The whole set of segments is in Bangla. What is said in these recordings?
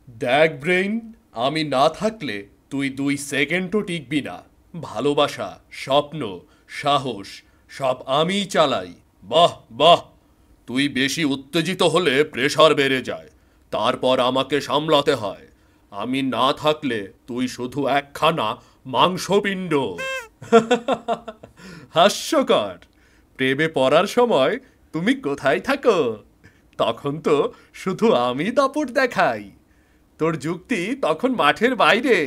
দেখ ব্রেইন, আমি না থাকলে তুই 2 সেকেন্ডও টিকবি না। ভালোবাসা, স্বপ্ন, সাহস সব আমিই চালাই। বাহ বাহ, তুই বেশি উত্তেজিত হলে প্রেশার বেড়ে যায়, তারপর আমাকে সামলাতে হয়। আমি না থাকলে তুই শুধু একখানা মাংসপিণ্ড। হাস্যকর। প্রেমে পড়ার সময় তুমি কোথায় থাকো? তখন তো শুধু আমি দাপট দেখাই। তোর যুক্তি তখন মাঠের বাইরে।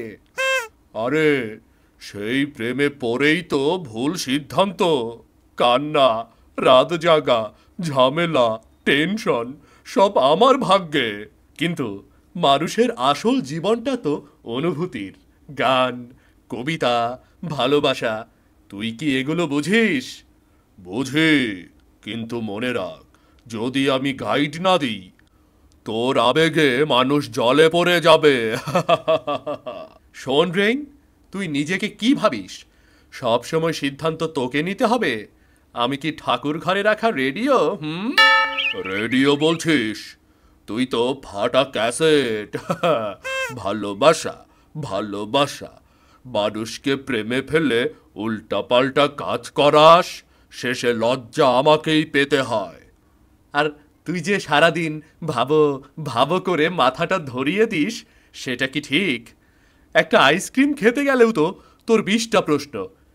আরে, সেই প্রেমে পড়েই তো ভুল সিদ্ধান্ত, কান্না, রাত জাগা, ঝামেলা, টেনশন সব আমার ভাগ্যে। কিন্তু মানুষের আসল জীবনটা তো অনুভূতির। গান, কবিতা, ভালোবাসা। তুই কি এগুলো বুঝিস? বুঝি, কিন্তু মনে রাখ, যদি আমি গাইড না দিই, তোর আবেগে মানুষ জলে পড়ে যাবে। শোন রেইন, তুই নিজেকে কি ভাবিস? সব সময় সিদ্ধান্ত তোকে নিতে হবে? আমি কি ঠাকুর ঘরে রাখা রেডিও? রেডিও বলছিস? তুই তো ফাটা ক্যাসেট। ভালোবাসা, ভালোবাসা, মানুষকে প্রেমে ফেলে উল্টাপাল্টা কাজ করাস, শেষে লজ্জা আমাকেই পেতে হয়। আর তুই যে সারাদিন ভাবো ভাবো করে মাথাটা ধরিয়ে দিস, সেটা কি ঠিক? একটা আইসক্রিম খেতে গেলেও তো তোর 20টা প্রশ্ন।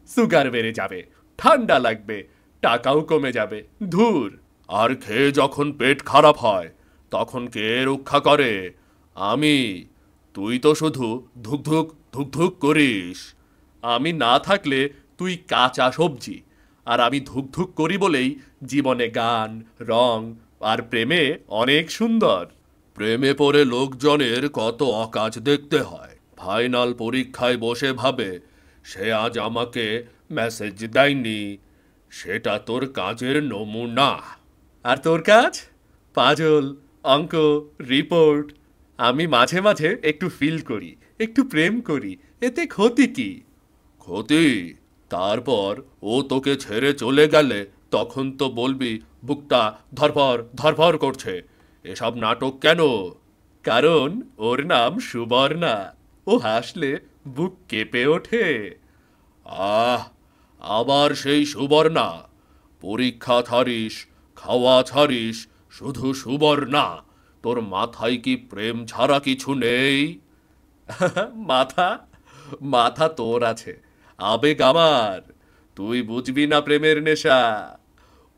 সুগার বেড়ে যাবে, ঠান্ডা লাগবে, টাকাও কমে যাবে, ধুর। আর খেয়ে যখন পেট খারাপ হয়, তখন কে রক্ষা করে? আমি। তুই তো শুধু ধুকধুক ধুকধুক করিস। আমি না থাকলে তুই কাঁচা সবজি, আর আমি ধুকধুক করি বলেই জীবনে গান, রং আর প্রেমে অনেক সুন্দর। প্রেমে পড়ে লোকজনের কত অকাজ দেখতে হয়। ফাইনাল পরীক্ষায় বসে ভাবে সে আজ আমাকে মেসেজ দেয়নি। সেটা তোর কাজের নমুনা। আর তোর কাজ? পাজল, অঙ্ক, রিপোর্ট। আমি মাঝে মাঝে একটু ফিল করি, একটু প্রেম করি, এতে ক্ষতি কি? ক্ষতি? তারপর ও তোকে ছেড়ে চলে গেলে তখন তো বলবি বুকটা ধরফর ধরফর করছে। এসব নাটক কেন? কারণ ওর নাম সুবর্ণা। ও হাসলে বুক কেঁপে ওঠে। আহ, আবার সেই সুবর্ণা? পরীক্ষা ছাড়িস, খাওয়া ছাড়িস, শুধু সুবর্ণা। তোর মাথায় কি প্রেম ছাড়া কিছু নেই? মাথা? মাথা তোর আছে, আবেগ আমার। তুই বুঝবি না প্রেমের নেশা।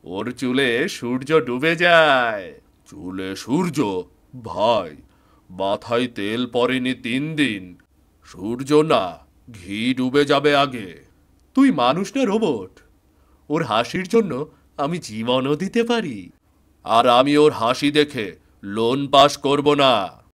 ওর চুলে সূর্য ডুবে যায়। চুলে সূর্য? ভাই, মাথায় তেল পড়েনি 3 দিন। সূর্য না, ঘি ডুবে যাবে আগে। তুই মানুষ না রোবট? ওর হাসির জন্য আমি জীবনও দিতে পারি। আর আমি ওর হাসি দেখে লোন পাস করব না।